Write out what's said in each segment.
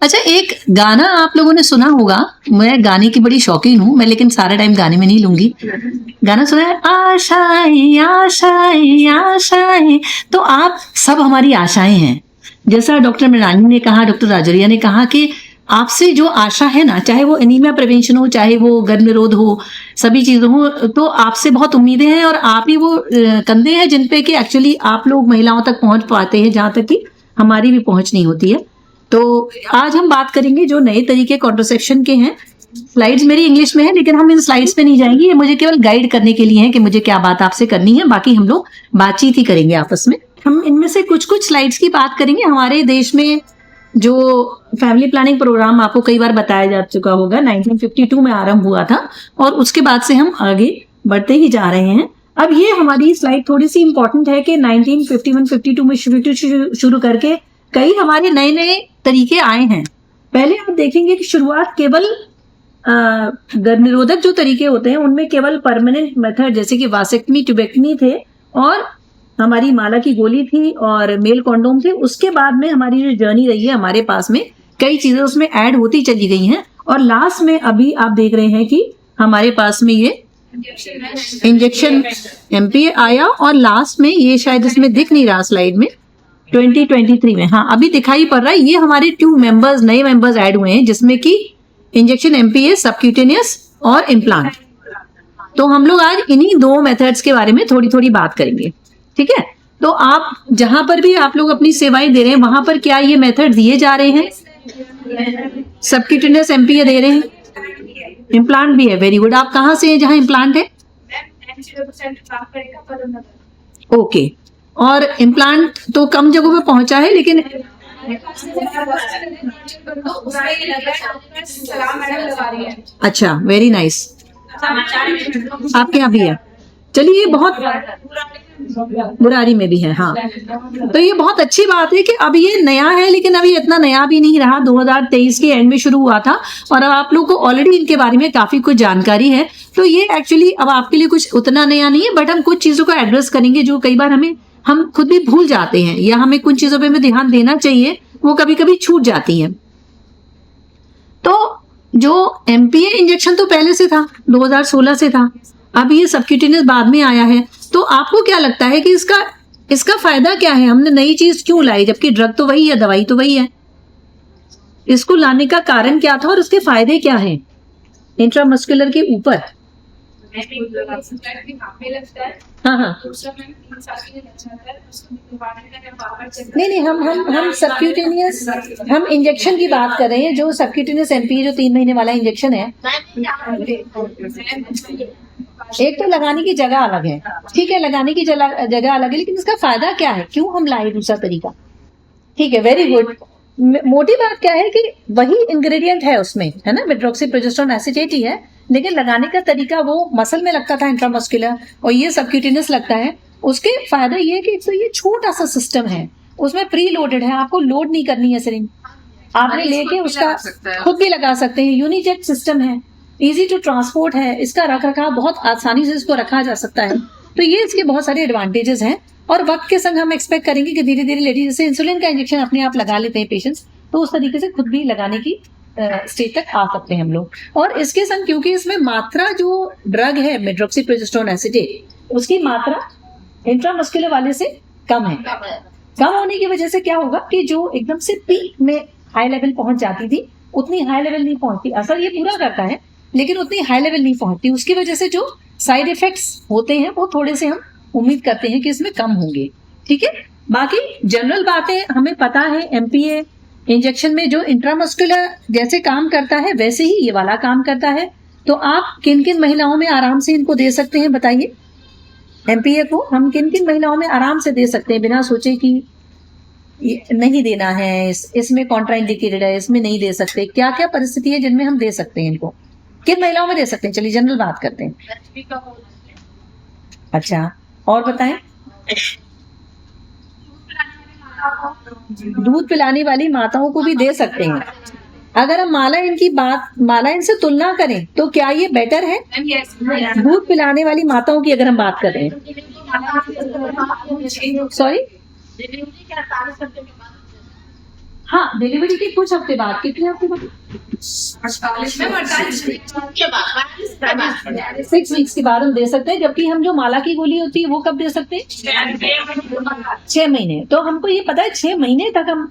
अच्छा, एक गाना आप लोगों ने सुना होगा, मैं गाने की बड़ी शौकीन हूँ मैं, लेकिन सारा टाइम गाने में नहीं लूंगी। गाना सुना है, आशाएं आशाएं आशाएं। तो आप सब हमारी आशाएं हैं। जैसा डॉक्टर मृणालिनी ने कहा, डॉक्टर राजौरिया ने कहा कि आपसे जो आशा है ना, चाहे वो एनीमिया प्रिवेंशन हो, चाहे वो गर्भ निरोध हो, सभी चीजों हो, तो आपसे बहुत उम्मीदें हैं और आप ही वो कंधे हैं जिन पे कि एक्चुअली आप लोग महिलाओं तक पहुंच पाते हैं जहां तक कि हमारी भी पहुंच नहीं होती है। तो आज हम बात करेंगे जो नए तरीके कॉन्ट्रासेप्शन के हैं। स्लाइड्स मेरी इंग्लिश में है, लेकिन हम इन स्लाइड्स पे नहीं जाएंगे, ये मुझे केवल गाइड करने के लिए है कि मुझे क्या बात आपसे करनी है। बाकी हम लोग बातचीत ही करेंगे आपस में। हम इनमें से कुछ कुछ स्लाइड्स की बात करेंगे। हमारे देश में जो फैमिली प्लानिंग प्रोग्राम आपको कई बार बताया जा चुका होगा, 1952 में आरंभ हुआ था और उसके बाद से हम आगे बढ़ते ही जा रहे हैं। अब ये हमारी स्लाइड थोड़ी सी इंपॉर्टेंट है कि 1951-52 में शुरू करके कई हमारे नए नए तरीके आए हैं। पहले आप देखेंगे कि शुरुआत केवल गर्भ निरोधक जो तरीके होते हैं उनमें केवल परमानेंट मेथड जैसे कि वासेक्टमी, ट्यूबेक्टमी थे और हमारी माला की गोली थी और मेल कॉन्डोम थे। उसके बाद में हमारी जो जर्नी रही है, हमारे पास में कई चीजें उसमें ऐड होती चली गई हैं और लास्ट में अभी आप देख रहे हैं कि हमारे पास में ये इंजेक्शन एमपीए आया और लास्ट में ये शायद इसमें दिख नहीं रहा स्लाइड में, 2023 में, हाँ अभी दिखाई पड़ रहा है। ये हमारे 2 मेंबर्स, नए मेंबर्स ऐड हुए हैं जिसमें कि इंजेक्शन एमपीए, सबक्यूटेनियस और इम्प्लांट। तो हम लोग आज इन्हीं 2 मेथड्स के बारे में थोड़ी थोड़ी बात करेंगे, ठीक है। तो आप जहां पर भी आप लोग अपनी सेवाएं दे रहे हैं वहां पर क्या ये मेथड दिए जा रहे हैं? सबक्यूटेनियस एमपीए दे रहे हैं, इम्प्लांट भी है। Very good. आप कहाँ से हैं जहां इम्प्लांट है? ओके। और इम्प्लांट तो कम जगहों पे पहुंचा है, लेकिन अच्छा, वेरी नाइस। आपके यहाँ भी है? चलिए, ये बहुत बुरारी में भी है, हाँ। तो ये बहुत अच्छी बात है कि अब ये नया है, लेकिन अभी इतना नया भी नहीं रहा। 2023 के एंड में शुरू हुआ था और अब आप लोग को ऑलरेडी इनके बारे में काफी कुछ जानकारी है। तो ये एक्चुअली अब आपके लिए कुछ उतना नया नहीं है, बट हम कुछ चीजों को एड्रेस करेंगे जो कई बार हम खुद भी भूल जाते हैं या हमें कुछ चीजों पे हमें ध्यान देना चाहिए, वो कभी कभी छूट जाती हैं। तो जो एमपीए इंजेक्शन तो पहले से था, 2016 से था। अब ये सबक्यूटेनियस बाद में आया है। तो आपको क्या लगता है कि इसका फायदा क्या है? हमने नई चीज क्यों लाई जबकि ड्रग तो वही है, दवाई तो वही है? इसको लाने का कारण क्या था और उसके फायदे क्या हैं इंट्रामस्कुलर के ऊपर? हाँ हाँ, नहीं, हम सबक्यूटेनियस, हम इंजेक्शन की बात कर रहे हैं। जो सबक्यूटेनियस एमपीए जो 3 महीने वाला इंजेक्शन है, एक तो लगाने की जगह अलग है, ठीक है, लगाने की जगह अलग है, लेकिन इसका फायदा क्या है? क्यों हम लाए दूसरा तरीका? ठीक है, वेरी गुड। मोटी बात क्या है कि वही इंग्रेडिएंट है उसमें, है ना, मेट्रोक्सीप्रोजेस्टेरोन एसीटेट ही है, लेकिन लगाने का तरीका वो मसल में लगता था इंट्रामस्कुलर और ये सबक्यूटेनियस लगता है। उसके फायदा ये है कि तो ये छोटा सा सिस्टम है, उसमें प्री लोडेड है, आपको लोड नहीं करनी है सिरिंज, आपने लेके उसका खुद भी लगा सकते हैं। यूनिजेट सिस्टम है, इजी टू ट्रांसपोर्ट है, इसका रख रखाव बहुत आसानी से इसको रखा जा सकता है। तो ये इसके बहुत सारे एडवांटेजेस हैं और वक्त के संग हम एक्सपेक्ट करेंगे कि धीरे धीरे लेडीज जैसे इंसुलिन का इंजेक्शन अपने आप लगा लेते हैं पेशेंट्स, तो उस तरीके से खुद भी लगाने की स्टेज तक आ सकते हैं हम लोग। और इसके संग क्योंकि इसमें मात्रा जो ड्रग है मेट्रोक्सीप्रोजेस्टेरोन एसीटेट, उसकी मात्रा इंट्रामस्कुलर वाले से कम है। कम होने की वजह से क्या होगा कि जो एकदम से पीक में हाई लेवल पहुंच जाती थी उतनी हाई लेवल नहीं पहुंचती। असर ये पूरा करता है लेकिन उतनी हाई लेवल नहीं पहुंचती। उसकी वजह से जो साइड इफेक्ट्स होते हैं वो थोड़े से हम उम्मीद करते हैं कि इसमें कम होंगे, ठीक है। बाकी जनरल बातें हमें पता है, एमपीए इंजेक्शन में जो इंट्रामस्कुलर जैसे काम करता है वैसे ही ये वाला काम करता है। तो आप किन किन महिलाओं में आराम से इनको दे सकते हैं बताइए? एमपीए को हम किन किन महिलाओं में आराम से दे सकते हैं बिना सोचे कि नहीं देना है, इसमें कॉन्ट्राइंडिकेटेड है, इसमें नहीं दे सकते? क्या क्या परिस्थिति है जिनमें हम दे सकते हैं इनको? किन महिलाओं में दे सकते हैं? चलिए जनरल बात करते हैं। अच्छा, और बताएं। दूध पिलाने वाली माताओं को भी दे सकते हैं। अगर हम माला इनसे तुलना करें तो क्या ये बेटर है? दूध पिलाने वाली माताओं की अगर हम बात कर रहे हैं, सॉरी, हाँ, डिलीवरी के कुछ हफ्ते बाद, कितने हफ्ते बाद? 6 वीक्स के बाद हम दे सकते हैं, जबकि हम जो माला की गोली होती है वो कब दे सकते हैं? 6 महीने। तो हमको ये पता है 6 महीने तक हम,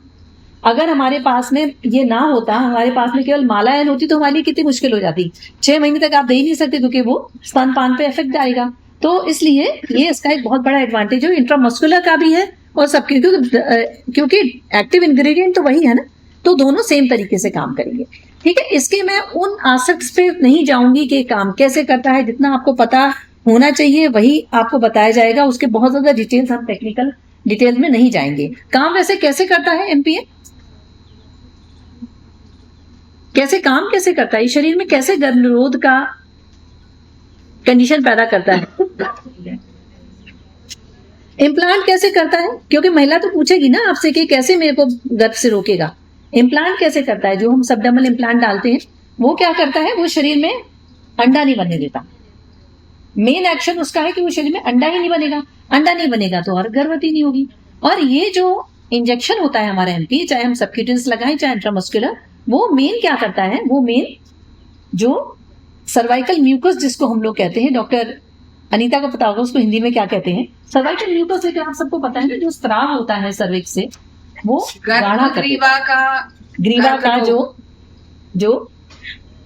अगर हमारे पास में ये ना होता, हमारे पास में केवल माला एन होती तो हमारे लिए कितनी मुश्किल हो जाती। 6 महीने तक आप दे ही नहीं सकते क्योंकि वो स्तनपान पे इफेक्ट आएगा। तो इसलिए ये इसका एक बहुत बड़ा एडवांटेज है, इंट्रामस्कुलर का भी है और सबके, क्योंकि एक्टिव इंग्रेडिएंट तो वही है ना, तो दोनों सेम तरीके से काम करेंगे। ठीक है, इसके मैं उन एस्पेक्ट्स पे नहीं जाऊंगी कि काम कैसे करता है, जितना आपको पता होना चाहिए वही आपको बताया जाएगा। उसके बहुत ज्यादा डिटेल्स, हम टेक्निकल डिटेल में नहीं जाएंगे। काम वैसे कैसे करता है एमपीए, कैसे काम कैसे करता है, शरीर में कैसे गर्भनिरोध का कंडीशन पैदा करता है, इम्प्लांट कैसे करता है, क्योंकि महिला तो पूछेगी ना आपसे कि कैसे मेरे को गर्भ से रोकेगा। इम्प्लांट कैसे करता है, जो हम सबडर्मल इम्प्लांट डालते हैं वो क्या करता है, वो शरीर में अंडा नहीं बनने देता। मेन एक्शन उसका है कि वो शरीर में अंडा ही नहीं बनेगा, अंडा नहीं बनेगा तो और गर्भवती नहीं होगी। और ये जो इंजेक्शन होता है हमारा एमपी, चाहे हम सबक्यूटेनियस लगाएं चाहे इंट्रामस्कुलर, वो मेन क्या करता है, वो मेन जो सर्वाइकल म्यूकस जिसको हम लोग कहते हैं, डॉक्टर अनीता को पता होगा उसको हिंदी में क्या कहते हैं, सर्वाइकल म्यूकस है, आप सबको पता है ना, जो स्त्राव होता है सर्विक्स से वो गाढ़ा ग्रीवा का जो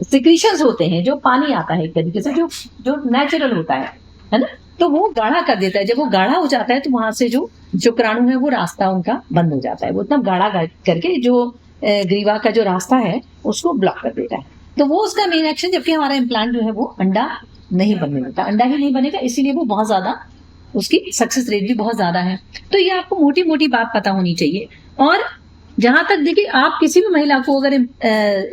सिक्रीशंस होते हैं, जो पानी आता है एक तरीके से, जो नेचुरल होता है ना, तो वो गाढ़ा कर देता है। जब वो गाढ़ा हो जाता है तो वहां से जो शुक्राणु है वो रास्ता उनका बंद हो जाता है, वो इतना गाढ़ा करके जो ग्रीवा का जो रास्ता है उसको ब्लॉक कर देता है। तो वो उसका मेन एक्शन, जबकि हमारा इम्प्लांट जो है वो अंडा नहीं बनने देता, अंडा ही नहीं बनेगा, इसीलिए वो बहुत ज्यादा, उसकी सक्सेस रेट भी बहुत ज्यादा है। तो ये आपको मोटी मोटी बात पता होनी चाहिए। और जहां तक देखिए, आप किसी भी महिला को अगर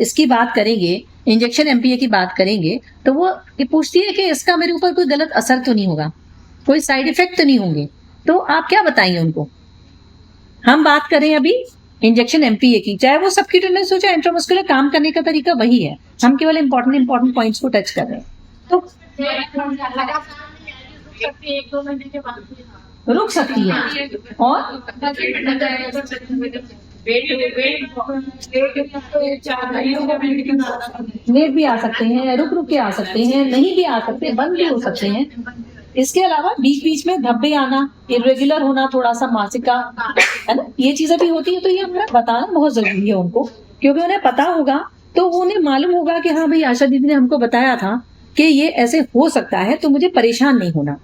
इसकी बात करेंगे, इंजेक्शन एमपीए की बात करेंगे, तो वो ये पूछती है कि इसका मेरे ऊपर कोई गलत असर तो नहीं होगा, कोई साइड इफेक्ट तो नहीं होंगे, तो आप क्या बताएंगे उनको। हम बात करें अभी इंजेक्शन एमपीए की, चाहे वो सबक्यूटेनियस हो चाहे इंट्रामस्कुलर, काम करने का तरीका वही है, हम केवल इंपॉर्टेंट पॉइंट्स को टच कर रहे हैं। तो रुक सकती है और लेट भी आ सकते हैं, रुक के आ सकते हैं, नहीं भी आ सकते, बंद भी हो सकते हैं। इसके अलावा बीच बीच में धब्बे आना, इरेगुलर होना, थोड़ा सा मासिक का, है ना, ये चीजें भी होती है। तो ये हमें बताना बहुत जरूरी है उनको, क्योंकि उन्हें पता होगा तो उन्हें मालूम होगा कि हाँ भाई आशा दीदी ने हमको बताया था कि ये ऐसे हो सकता है, तो मुझे परेशान नहीं होना,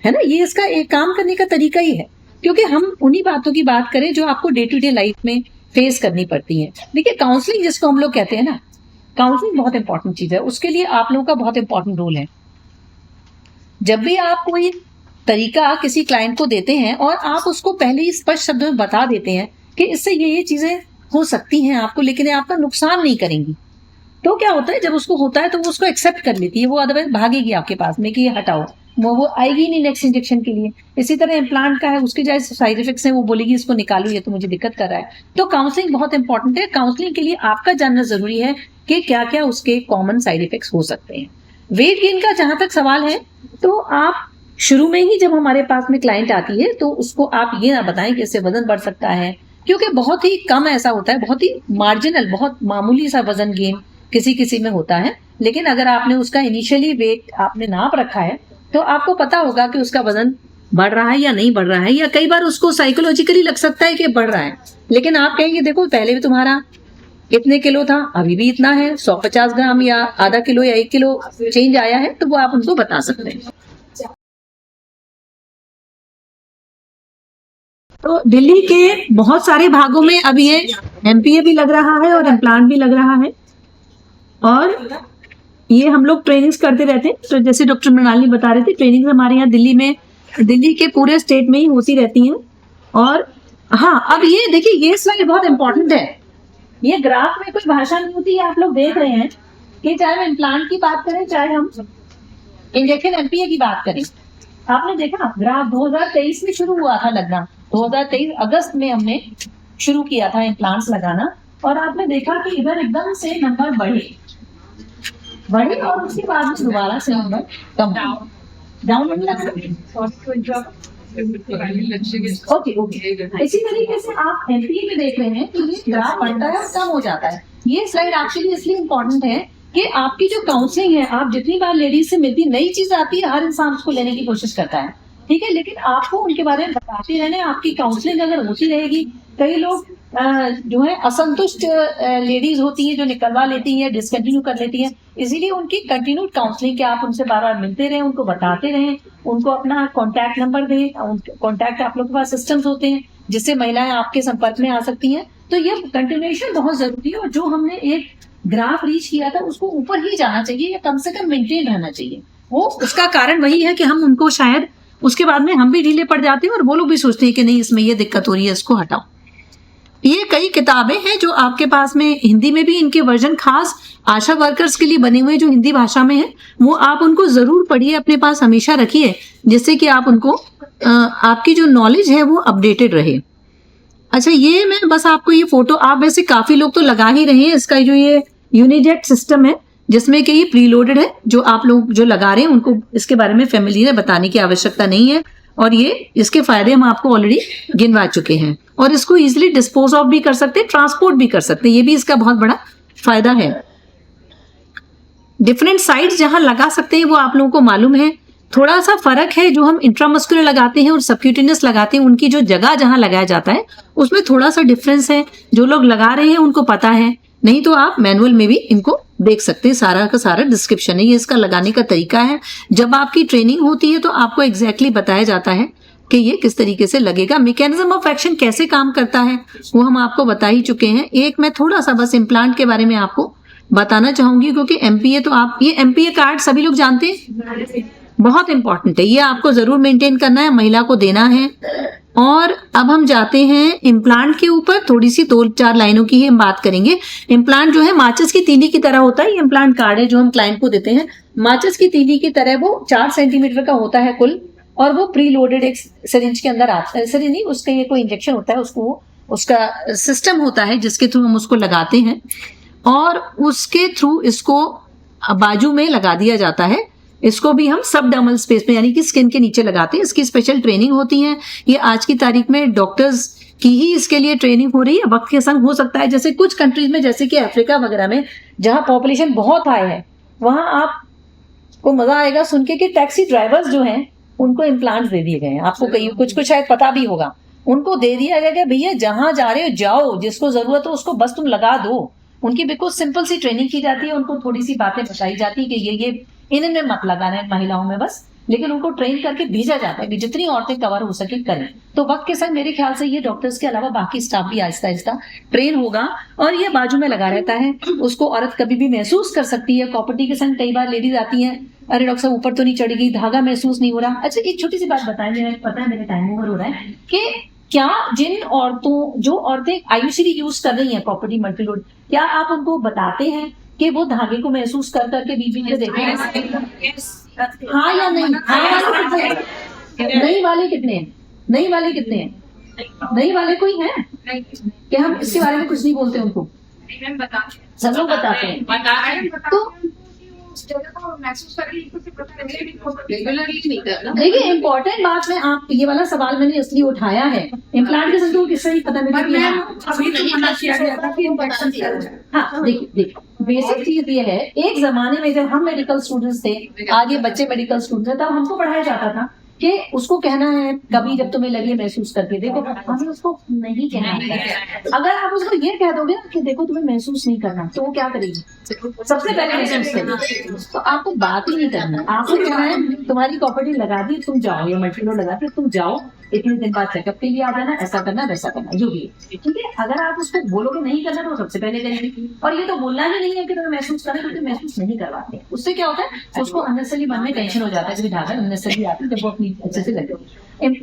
है ना। ये इसका एक काम करने का तरीका ही है, क्योंकि हम उन्हीं बातों की बात करें जो आपको डे टू डे लाइफ में फेस करनी पड़ती है। देखिए, काउंसलिंग जिसको हम लोग कहते हैं ना, काउंसलिंग बहुत इंपॉर्टेंट चीज है, उसके लिए आप लोगों का बहुत इंपॉर्टेंट रोल है। जब भी आप कोई तरीका किसी क्लाइंट को देते हैं और आप उसको पहले ही स्पष्ट शब्दों में बता देते हैं कि इससे ये चीजें हो सकती हैं आपको, लेकिन आपका नुकसान नहीं करेंगी, तो क्या होता है, जब उसको होता है तो वो उसको एक्सेप्ट कर लेती है, वो अदरवाइज भागेगी आपके पास में कि ये हटाओ, वो आएगी नहीं नेक्स्ट इंजेक्शन के लिए। इसी तरह इम्प्लांट का है, उसके जो साइड इफेक्ट्स हैं वो बोलेगी इसको निकालो, ये तो मुझे दिक्कत कर रहा है। तो काउंसलिंग बहुत इंपॉर्टेंट है। काउंसलिंग के लिए आपका जानना जरूरी है कि क्या क्या उसके कॉमन साइड इफेक्ट्स हो सकते हैं। वेट गेन का जहां तक सवाल है, तो आप शुरू में ही जब हमारे पास में क्लाइंट आती है तो उसको आप ये ना बताएं कि इससे वजन बढ़ सकता है, क्योंकि बहुत ही कम ऐसा होता है, बहुत ही मार्जिनल, बहुत मामूली सा वजन गेन किसी में होता है। लेकिन अगर आपने उसका इनिशियली वेट आपने नाप रखा है तो आपको पता होगा कि उसका वजन बढ़ रहा है या नहीं बढ़ रहा है, या कई बार उसको साइकोलॉजिकली लग सकता है कि बढ़ रहा है, लेकिन आप कहेंगे देखो पहले भी तुम्हारा इतने किलो था, अभी भी इतना है, 150 ग्राम या आधा किलो या 1 किलो चेंज आया है, तो वो आप उनको बता सकते हैं। तो दिल्ली के बहुत सारे भागों में अब ये एमपीए भी लग रहा है और इम्प्लांट भी लग रहा है, और ये हम लोग ट्रेनिंग्स करते रहते हैं। तो जैसे डॉक्टर मृणालिनी बता रहे थे, ट्रेनिंग्स हमारे यहाँ दिल्ली के पूरे स्टेट में ही होती रहती हैं। और हाँ, अब ये देखिए, ये स्लाइड बहुत इंपॉर्टेंट है, ये ग्राफ में कोई भाषा नहीं होती है, आप लोग देख रहे हैं कि चाहे हम इम्प्लांट की बात करें चाहे हम इंजेक्शन एमपीए की बात करें। आपने देखा ग्राफ 2023 में शुरू हुआ था लगना, 2023 अगस्त में हमने शुरू किया था इम्प्लांट्स लगाना, और आपने देखा कि इधर एकदम से नंबर बढ़े और उसके बाद में दोबारा से number come down. Okay okay. इसी तरीके से आप एमपीए में देख रहे हैं कि ये ग्राफ बढ़ता है और कम हो जाता है। ये स्लाइड एक्चुअली इसलिए इम्पोर्टेंट है कि आपकी जो काउंसलिंग है, आप जितनी बार लेडीज से मिलती, नई चीज आती है, हर इंसान उसको लेने की कोशिश करता है, ठीक है, लेकिन आपको उनके बारे में बताते रहना। आपकी काउंसलिंग अगर होती रहेगी, कई लोग जो है असंतुष्ट लेडीज होती हैं जो निकलवा लेती हैं, डिसकंटिन्यू कर लेती हैं, इसीलिए उनकी कंटिन्यूड काउंसलिंग के आप उनसे बार बार मिलते रहें, उनको बताते रहें, उनको अपना कॉन्टैक्ट नंबर दें, कॉन्टैक्ट आप लोग के पास सिस्टम्स होते हैं जिससे महिलाएं आपके संपर्क में आ सकती हैं। तो ये कंटिन्यूएशन बहुत जरूरी है, और जो हमने एक ग्राफ रीच किया था उसको ऊपर ही जाना चाहिए या कम से कम मेंटेन रहना चाहिए। वो उसका कारण वही है कि हम उनको शायद उसके बाद में हम भी ढीले पड़ जाते हैं और वो लोग भी सोचते हैं कि नहीं इसमें ये दिक्कत हो रही है, इसको हटाओ। ये कई किताबें हैं जो आपके पास में हिंदी में भी इनके वर्जन खास आशा वर्कर्स के लिए बने हुए जो हिंदी भाषा में है, वो आप उनको जरूर पढ़िए, अपने पास हमेशा रखिए, जिससे कि आप उनको आपकी जो नॉलेज है वो अपडेटेड रहे। अच्छा, ये मैं बस आपको ये फोटो, आप वैसे काफी लोग तो लगा ही रहे हैं, इसका जो ये यूनिजेट सिस्टम है जिसमें कि ये प्रीलोडेड है, जो आप लोग जो लगा रहे हैं उनको इसके बारे में फैमिलियर है, बताने की आवश्यकता नहीं है, और ये इसके फायदे हम आपको ऑलरेडी गिनवा चुके हैं, और इसको इजीली डिस्पोज ऑफ भी कर सकते हैं, ट्रांसपोर्ट भी कर सकते हैं, ये भी इसका बहुत बड़ा फायदा है। डिफरेंट साइट्स जहां लगा सकते हैं वो आप लोगों को मालूम है। थोड़ा सा फर्क है, जो हम इंट्रामस्कुलर लगाते हैं और सबक्यूटेनियस लगाते हैं, उनकी जो जगह जहां लगाया जाता है उसमें थोड़ा सा डिफरेंस है। जो लोग लगा रहे हैं उनको पता है, नहीं तो आप मैनुअल में भी इनको देख सकते हैं, सारा का सारा डिस्क्रिप्शन है, ये इसका लगाने का तरीका है। जब आपकी ट्रेनिंग होती है तो आपको एग्जैक्टली बताया जाता है कि ये किस तरीके से लगेगा। मैकेनिज्म ऑफ एक्शन कैसे काम करता है वो हम आपको बता ही चुके हैं। एक मैं थोड़ा सा बस इम्प्लांट के बारे में आपको बताना चाहूंगी, क्योंकि एमपीए तो आप, ये एमपीए कार्ड सभी लोग जानते हैं, बहुत इंपॉर्टेंट है, ये आपको जरूर मेंटेन करना है, महिला को देना है। और अब हम जाते हैं इम्प्लांट के ऊपर, थोड़ी सी 2-4 लाइनों की ही हम बात करेंगे। इम्प्लांट जो है माचिस की तीली की तरह होता है, ये इम्प्लांट कार्ड है जो हम क्लाइंट को देते हैं, माचिस की तीली की तरह, वो 4 सेंटीमीटर का होता है कुल, और वो प्री लोडेड एक सिरिंज के अंदर आता है, सिरिंज नहीं, उसका ये कोई इंजेक्शन होता है, उसको उसका सिस्टम होता है जिसके थ्रू हम उसको लगाते हैं, और उसके थ्रू इसको बाजू में लगा दिया जाता है। इसको भी हम सबडर्मल स्पेस में यानी कि स्किन के नीचे लगाते हैं। इसकी स्पेशल ट्रेनिंग होती है, ये आज की तारीख में डॉक्टर्स की ही इसके लिए ट्रेनिंग हो रही है। वक्त के संग हो सकता है जैसे कुछ कंट्रीज में, जैसे कि अफ्रीका वगैरह में जहां पॉपुलेशन बहुत हाई है, वहां आपको मजा आएगा सुन के कि टैक्सी ड्राइवर्स जो हैं उनको इम्प्लांट्स दे दिए गए हैं। आपको कहीं कुछ शायद पता भी होगा, उनको दे दिया गया कि भैया जहां जा रहे हो जाओ, जिसको जरूरत हो उसको बस तुम लगा दो। उनकी बिल्कुल सिंपल सी ट्रेनिंग की जाती है, उनको थोड़ी सी बातें बताई जाती है कि ये इनमें मत लगाना है महिलाओं में बस, लेकिन उनको ट्रेन करके भेजा जाता है कि जितनी औरतें कवर हो सके करें। तो वक्त के साथ मेरे ख्याल से ये डॉक्टर्स के अलावा बाकी स्टाफ भी आहिस्ता आहिस्ता ट्रेन होगा, और ये बाजू में लगा रहता है, उसको औरत कभी भी महसूस कर सकती है। कॉपर्टी के संग कई बार लेडीज आती हैं, अरे डॉक्टर साहब ऊपर तो नहीं चढ़ गई, धागा महसूस नहीं हो रहा। अच्छा, एक छोटी सी बात बताएं, मुझे पता है मेरे टाइम ओवर हो रहा है, कि क्या जिन औरतों, जो औरतें आईयूसीडी यूज कर रही हैं कॉपर्टी मल्टीलोड, क्या आप उनको बताते हैं कि वो धागे को महसूस कर करके बीच में देखें हाँ या नहीं? नहीं वाले कितने हैं? नहीं वाले कितने हैं? नहीं वाले कोई है कि हम इसके बारे में कुछ नहीं बोलते उनको? सब लोग बताते हैं। तो देखिए, इम्पोर्टेंट बात में आप, ये वाला सवाल मैंने इसलिए उठाया है, इम्प्लांट के संग किससे ही पता नहीं। हाँ, देखिए बेसिक चीज ये है, एक जमाने में जब हम मेडिकल स्टूडेंट्स थे, आगे बच्चे मेडिकल स्टूडेंट थे, तब हमको पढ़ाया जाता था कि उसको कहना है कभी जब तुम्हें लगे महसूस करके देखो। हमें उसको नहीं कहना है। अगर आप उसको ये कह दोगे ना कि देखो तुम्हें महसूस नहीं करना, तो वो क्या करेगी? सबसे पहले महसूस करेगी। तो आपको बात ही नहीं करना, आपको कहना है तुम्हारी प्रॉपर्टी लगा दी, तुम जाओ, या मल्टीलोड लगा दी, तुम जाओ, इतने दिन बाद चेकअप के लिए आ जाना, ऐसा करना वैसा करना, जो भी है, ठीक है। अगर आप उसको बोलोगे नहीं करना तो सबसे पहले करेंगे। और ये तो बोलना ही नहीं है कि तुम्हें महसूस करना, क्योंकि महसूस नहीं करवाते। उससे क्या होता है, उसको अननेसेसरी मन में टेंशन हो जाता है कि धागा अननेसेसरी आती है, जब वो अपनी अच्छे से लगे।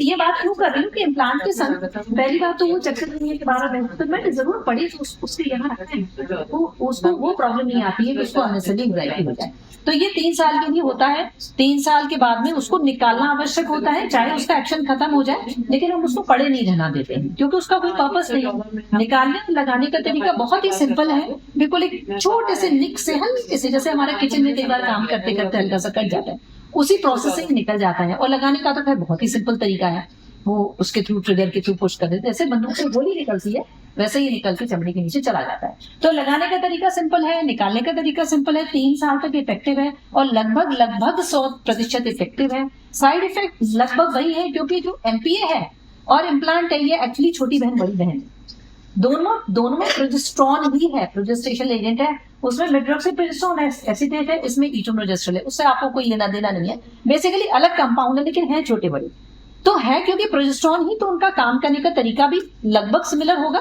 ये बात क्यों कर रही हूँ कि इम्प्लांट के संग पहली बात तो वो चक्कर नहीं है कि 12 महसूस, तो मैं जरूर पढ़ी तो उसके यहाँ रखते हैं, तो उसको वो प्रॉब्लम नहीं आती है कि उसको अननेसेसरी एंग्जाइटी हो जाए। तो ये 3 साल के लिए होता है। 3 साल के बाद में उसको निकालना आवश्यक होता है, चाहे उसका एक्शन खत्म हो जाए, लेकिन हम उसको पड़े नहीं रहना देते हैं, क्योंकि उसका कोई पर्पस नहीं है। निकालने और लगाने का तरीका बहुत ही सिंपल है, बिल्कुल एक छोटे से निक से, हल्के से, जैसे हमारे किचन में कई बार काम करते करते हल्का सा कट जाता है, उसी प्रोसेस से निकल जाता है। और लगाने का तो खैर बहुत ही सिंपल तरीका है। वो उसके थ्रू ट्रिगर के थ्रू पुश कर देते हैं। जैसे बंदूक से गोली निकलती है वैसे ही निकल के चमड़ी के नीचे चला जाता है। तो लगाने का तरीका सिंपल है, निकालने का तरीका सिंपल है, 3 साल तक इफेक्टिव है और लगभग 100% इफेक्टिव है। साइड इफेक्ट लगभग वही है, क्योंकि जो एमपीए है और इम्प्लांट है ये एक्चुअली छोटी बहन बड़ी बहन दोनों में प्रोजेस्टेरोन ही है, प्रोजेस्टेशन एजेंट है, उसमें मेट्रोक्सीप्रोजेस्टेरोन एसीटेट है, इसमें इटोनोजेस्ट्रोल है। उससे आपको कोई लेना देना नहीं है, बेसिकली अलग कंपाउंड है लेकिन है छोटे बड़े तो है, क्योंकि प्रोजेस्टेरोन ही तो उनका काम करने का तरीका भी लगभग सिमिलर होगा।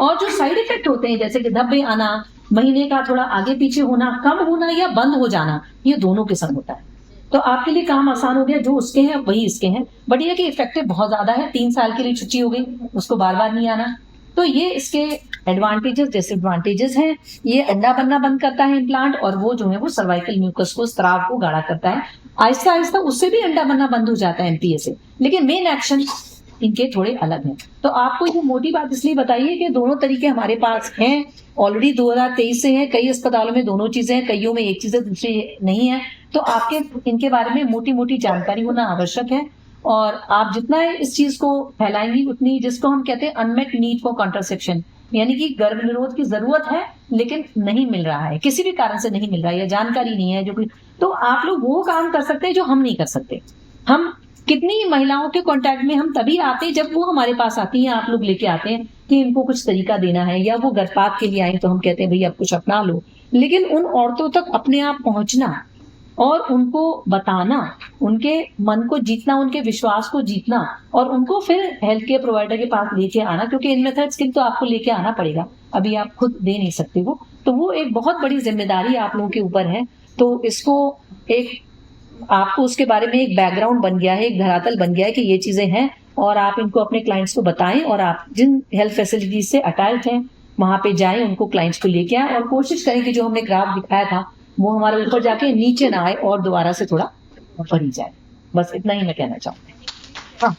और जो साइड इफेक्ट होते हैं जैसे कि धब्बे आना, महीने का थोड़ा आगे पीछे होना, कम होना या बंद हो जाना, ये दोनों किस्म होता है। तो आपके लिए काम आसान हो गया, जो उसके हैं वही इसके हैं। बट ये कि इफेक्टिव बहुत ज्यादा है, 3 साल के लिए छुट्टी हो गई, उसको बार बार नहीं आना। तो ये इसके एडवांटेजेस डिसएडवांटेजेस हैं। ये अंडा बनना बंद करता है इम्प्लांट, और वो जो है वो सर्वाइकल म्यूकस को, स्त्राव को गाढ़ा करता है। आहिस्ता आहिस्ता उससे भी अंडा बनना बंद हो जाता है एमपीए से, लेकिन मेन एक्शन इनके थोड़े अलग हैं। तो आपको ये मोटी बात इसलिए बताइए कि दोनों तरीके हमारे पास हैं, ऑलरेडी 2023 से हैं। कई अस्पतालों में दोनों चीजें हैं, कईयों में एक चीज है दूसरी नहीं है। तो आपके इनके बारे में मोटी मोटी जानकारी होना आवश्यक है, और आप जितना इस चीज को फैलाएंगी उतनी, जिसको हम कहते हैं अनमेट नीड फॉर कॉन्ट्रासेप्शन, यानी कि गर्भ निरोध की जरूरत है लेकिन नहीं मिल रहा है, किसी भी कारण से नहीं मिल रहा है या जानकारी नहीं है जो कुछ, तो आप लोग वो काम कर सकते हैं जो हम नहीं कर सकते। हम कितनी महिलाओं के कांटेक्ट में हम तभी आते हैं जब वो हमारे पास आती हैं, आप लोग लेके आते हैं कि इनको कुछ तरीका देना है, या वो गर्भपात के लिए आई तो हम कहते हैं भाई आप कुछ अपना लो। लेकिन उन औरतों तक अपने आप पहुंचना और उनको बताना, उनके मन को जीतना, उनके विश्वास को जीतना, और उनको फिर हेल्थ केयर प्रोवाइडर के पास लेके आना, क्योंकि इन मेथड्स की तो आपको लेके आना पड़ेगा, अभी आप खुद दे नहीं सकते वो, तो वो एक बहुत बड़ी जिम्मेदारी आप लोगों के ऊपर है। तो इसको एक आपको उसके बारे में एक बैकग्राउंड बन गया है, एक धरातल बन गया है कि ये चीजें हैं, और आप इनको अपने क्लाइंट्स को बताएं, और आप जिन हेल्थ फैसिलिटीज से अटैच्ड हैं वहां पे जाएं, उनको क्लाइंट्स को लेके आए, और कोशिश करें कि जो हमने ग्राफ दिखाया था वो हमारे ऊपर जाके नीचे ना आए और दोबारा से थोड़ा ऊपर ही जाए। बस इतना ही मैं कहना चाहूंगी। हाँ।